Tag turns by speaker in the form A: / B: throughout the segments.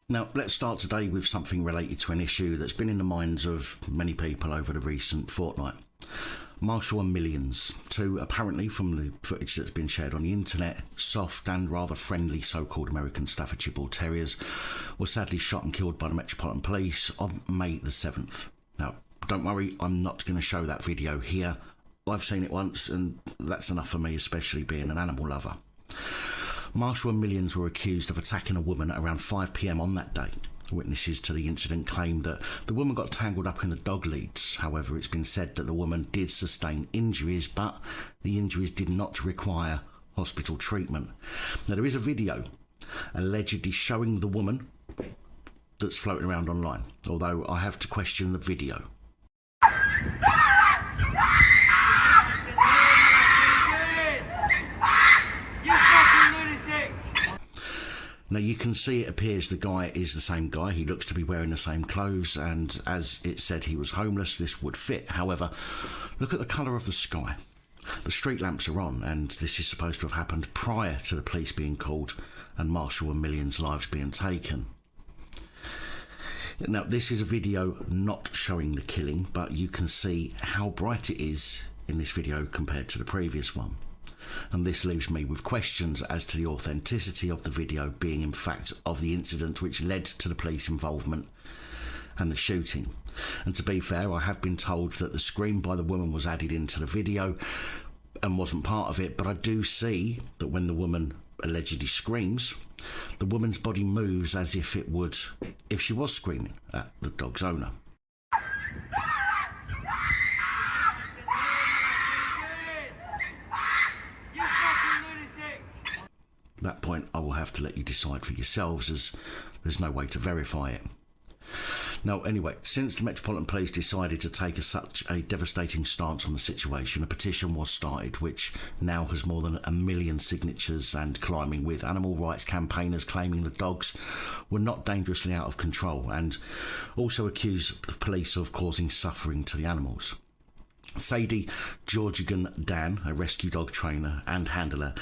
A: Now, let's start today with something related to an issue that's been in the minds of many people over the recent fortnight. Marshall and Millions, two apparently, from the footage that's been shared on the internet, soft and rather friendly so-called American Staffordshire Bull Terriers, were sadly shot and killed by the Metropolitan Police on May the 7th. Now, don't worry, I'm not going to show that video here. I've seen it once and that's enough for me, especially being an animal lover. Marshall and Millions were accused of attacking a woman at around 5 p.m. on that day. Witnesses to the incident claimed that the woman got tangled up in the dog leads. However, it's been said that the woman did sustain injuries, but the injuries did not require hospital treatment. Now, there is a video allegedly showing the woman that's floating around online, although I have to question the video. Now, you can see it appears the guy is the same guy. He looks to be wearing the same clothes, and as it said he was homeless, this would fit. However, look at the colour of the sky. The street lamps are on, and this is supposed to have happened prior to the police being called and Marshall and Millions' lives being taken. Now, this is a video not showing the killing, but you can see how bright it is in this video compared to the previous one. And this leaves me with questions as to the authenticity of the video being in fact of the incident which led to the police involvement and the shooting. And to be fair, I have been told that the scream by the woman was added into the video and wasn't part of it, but I do see that when the woman allegedly screams, the woman's body moves as if it would if she was screaming at the dog's owner. That point I will have to let you decide for yourselves, as there's no way to verify it. Now, anyway, since the Metropolitan Police decided to take such a devastating stance on the situation, a petition was started which now has more than 1 million signatures and climbing, with animal rights campaigners claiming the dogs were not dangerously out of control and also accuse the police of causing suffering to the animals. Sadie Georgigan Dan, a rescue dog trainer and handler,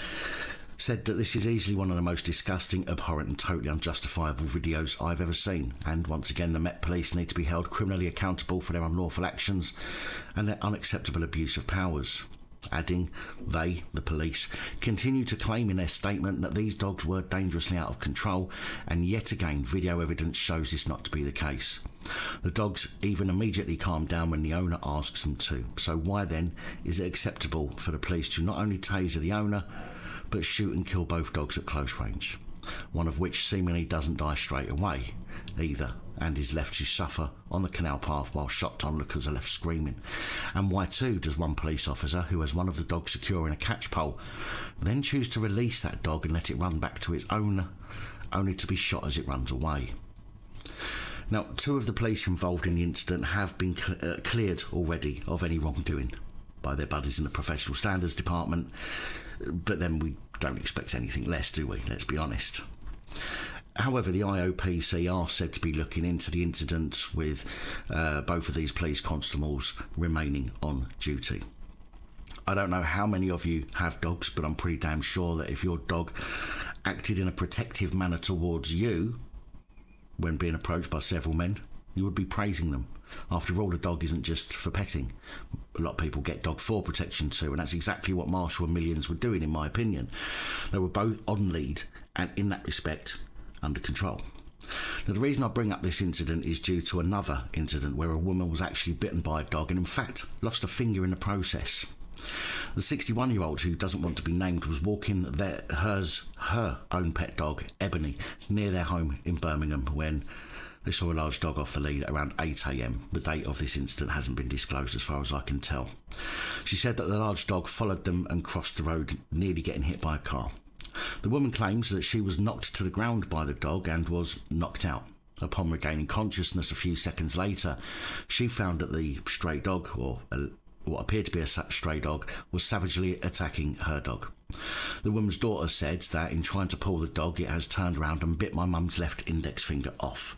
A: said that this is easily one of the most disgusting, abhorrent and totally unjustifiable videos I've ever seen, and once again the Met Police need to be held criminally accountable for their unlawful actions and their unacceptable abuse of powers. Adding, they, the police, continue to claim in their statement that these dogs were dangerously out of control, and yet again video evidence shows this not to be the case. The dogs even immediately calm down when the owner asks them to, so why then is it acceptable for the police to not only taser the owner but shoot and kill both dogs at close range, one of which seemingly doesn't die straight away either and is left to suffer on the canal path while shocked onlookers are left screaming? And why too does one police officer who has one of the dogs secure in a catch pole then choose to release that dog and let it run back to its owner, only to be shot as it runs away? Now, 2 of the police involved in the incident have been cleared already of any wrongdoing by their buddies in the Professional Standards Department, but then we don't expect anything less, do we? Let's be honest. However, the IOPC are said to be looking into the incident, with both of these police constables remaining on duty. I don't know how many of you have dogs, but I'm pretty damn sure that if your dog acted in a protective manner towards you when being approached by several men, you would be praising them. After all, a dog isn't just for petting. A lot of people get dog for protection too, and that's exactly what Marshall and Millions were doing, in my opinion. They were both on lead and, in that respect, under control. Now, the reason I bring up this incident is due to another incident where a woman was actually bitten by a dog and, in fact, lost a finger in the process. The 61-year-old, who doesn't want to be named, was walking her own pet dog, Ebony, near their home in Birmingham when they saw a large dog off the lead at around 8 a.m. The date of this incident hasn't been disclosed as far as I can tell. She said that the large dog followed them and crossed the road, nearly getting hit by a car. The woman claims that she was knocked to the ground by the dog and was knocked out. Upon regaining consciousness a few seconds later, she found that the stray dog, or what appeared to be a stray dog, was savagely attacking her dog. The woman's daughter said that in trying to pull the dog, it has turned around and bit my mum's left index finger off.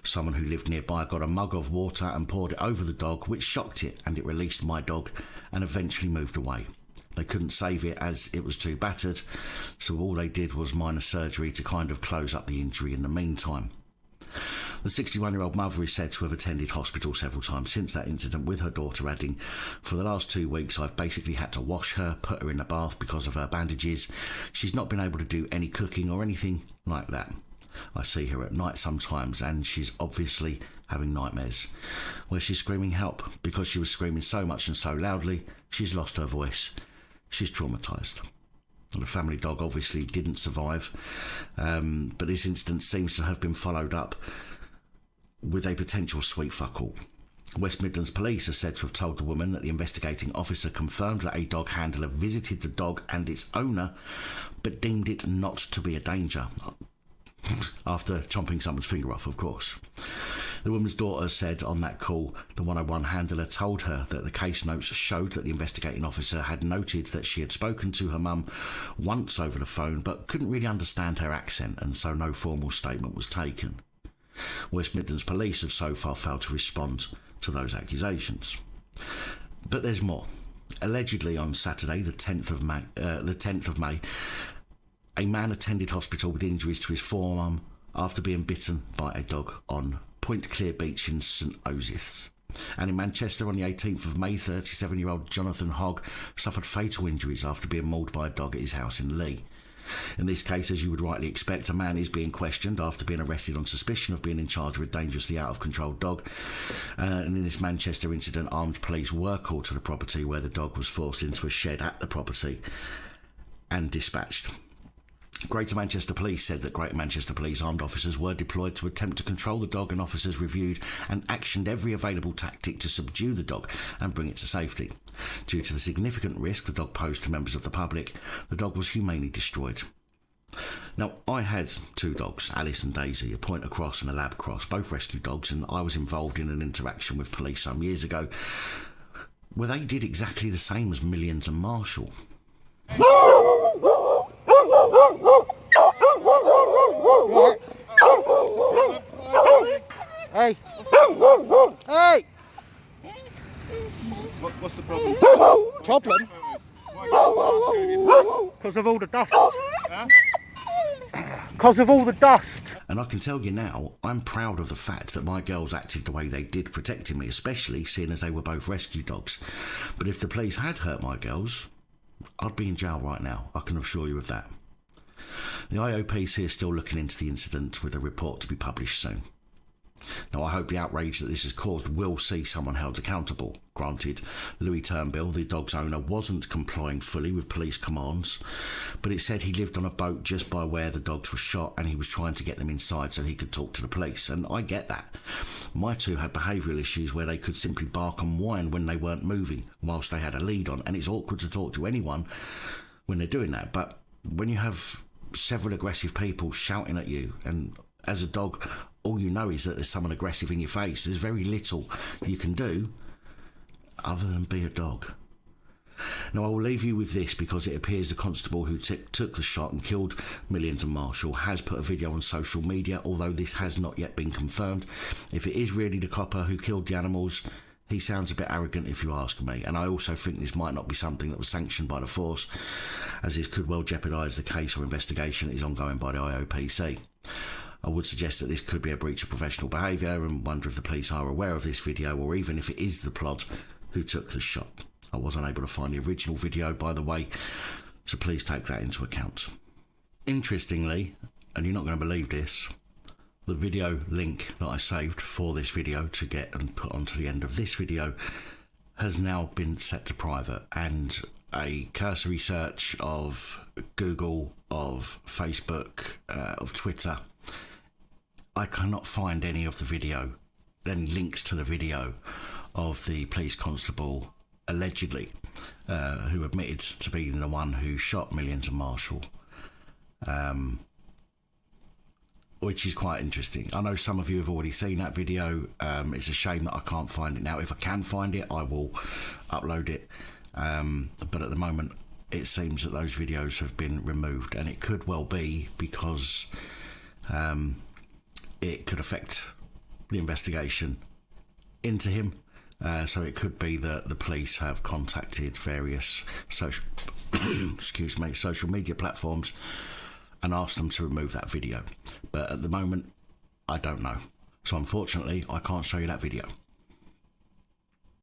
A: Someone who lived nearby got a mug of water and poured it over the dog, which shocked it, and it released my dog and eventually moved away. They couldn't save it as it was too battered, so all they did was minor surgery to kind of close up the injury in the meantime. The 61-year-old mother is said to have attended hospital several times since that incident, with her daughter adding, "For the last 2 weeks I've basically had to wash her, put her in the bath because of her bandages. She's not been able to do any cooking or anything like that. I see her at night sometimes and she's obviously having nightmares where she's screaming help. Because she was screaming so much and so loudly, she's lost her voice. She's traumatised." The family dog obviously didn't survive, but this incident seems to have been followed up with a potential sweet fuck all. West Midlands Police are said to have told the woman that the investigating officer confirmed that a dog handler visited the dog and its owner, but deemed it not to be a danger. After chomping someone's finger off, of course. The woman's daughter said on that call the 101 handler told her that the case notes showed that the investigating officer had noted that she had spoken to her mum once over the phone but couldn't really understand her accent, and so no formal statement was taken. West Midlands Police have so far failed to respond to those accusations. But there's more. Allegedly on Saturday, the 10th of May, a man attended hospital with injuries to his forearm after being bitten by a dog on Point Clear Beach in St Osyths. And in Manchester on the 18th of May, 37-year-old Jonathan Hogg suffered fatal injuries after being mauled by a dog at his house in Lee. In this case, as you would rightly expect, a man is being questioned after being arrested on suspicion of being in charge of a dangerously out-of-control dog. And in this Manchester incident, armed police were called to the property where the dog was forced into a shed at the property and dispatched. Greater Manchester Police said that Greater Manchester Police armed officers were deployed to attempt to control the dog, and officers reviewed and actioned every available tactic to subdue the dog and bring it to safety. Due to the significant risk the dog posed to members of the public, the dog was humanely destroyed. Now, I had 2 dogs, Alice and Daisy, a Pointer Cross and a Lab Cross, both rescue dogs, and I was involved in an interaction with police some years ago where they did exactly the same as Millions and Marshall.
B: Hey! Hey!
C: What's the problem?
B: Problem? Because of all the dust. Because of all the dust.
A: And I can tell you now, I'm proud of the fact that my girls acted the way they did, protecting me, especially seeing as they were both rescue dogs. But if the police had hurt my girls, I'd be in jail right now, I can assure you of that. The IOPC is still looking into the incident, with a report to be published soon. Now, I hope the outrage that this has caused will see someone held accountable. Granted, Louis Turnbull, the dog's owner, wasn't complying fully with police commands, but it said he lived on a boat just by where the dogs were shot and he was trying to get them inside so he could talk to the police, and I get that. My 2 had behavioural issues where they could simply bark and whine when they weren't moving whilst they had a lead on, and it's awkward to talk to anyone when they're doing that. But when you have several aggressive people shouting at you, and as a dog all you know is that there's someone aggressive in your face, there's very little you can do other than be a dog. Now, I will leave you with this, because it appears the constable who took the shot and killed Millions and Marshall has put a video on social media, although this has not yet been confirmed. If it is really the copper who killed the animals, he sounds a bit arrogant if you ask me, and I also think this might not be something that was sanctioned by the force, as this could well jeopardise the case or investigation that is ongoing by the IOPC. I would suggest that this could be a breach of professional behaviour, and wonder if the police are aware of this video, or even if it is the plod who took the shot. I was unable to find the original video, by the way, so please take that into account. Interestingly, and you're not going to believe this, the video link that I saved for this video to get and put onto the end of this video has now been set to private, and a cursory search of Google, of Facebook, of Twitter, I cannot find any of the video, any links to the video of the police constable allegedly who admitted to being the one who shot Millions and Marshall, which is quite interesting. I know some of you have already seen that video. It's a shame that I can't find it now. If I can find it, I will upload it, but at the moment it seems that those videos have been removed, and it could well be because it could affect the investigation into him. So it could be that the police have contacted various social social media platforms and asked them to remove that video. But at the moment, I don't know. So unfortunately, I can't show you that video.